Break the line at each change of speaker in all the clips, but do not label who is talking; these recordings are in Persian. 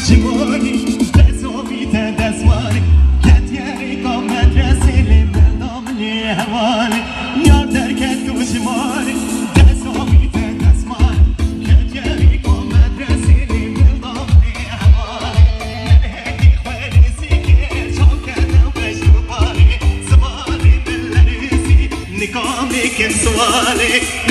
شمالي دسومي تدسمالي كتيري قام مدرسي لملام لي هوالي يا دركت وشمالي دسومي تدسمالي كتيري قام مدرسي لملام لي هوالي من هدي خوالي سيكي شوكة وشوبالي زمالي بالرزي نقامي كم سوالي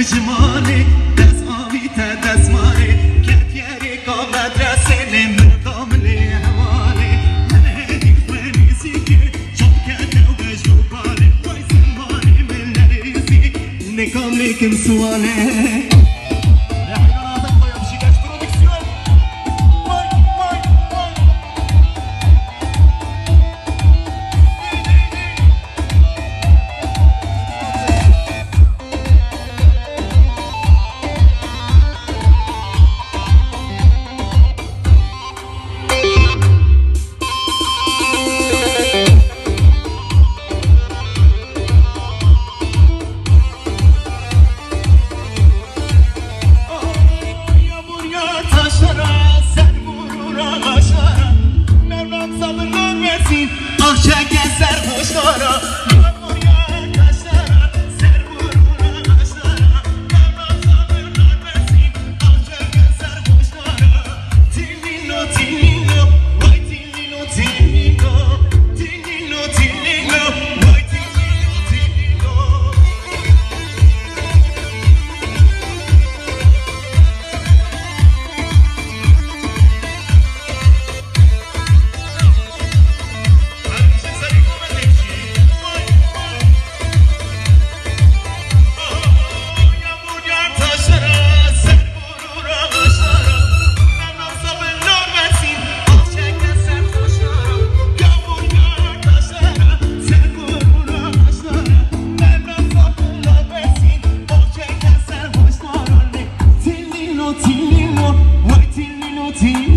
جمالي دست آبی تا دست مالی کتیاری که مدرسه لمردم لی حوالی من هدی خوانی سیکی چون کتا و جوبالی وای زمانی من نریزی نکام لیکم سوالی Tilino, tilino, why tilino, tilino.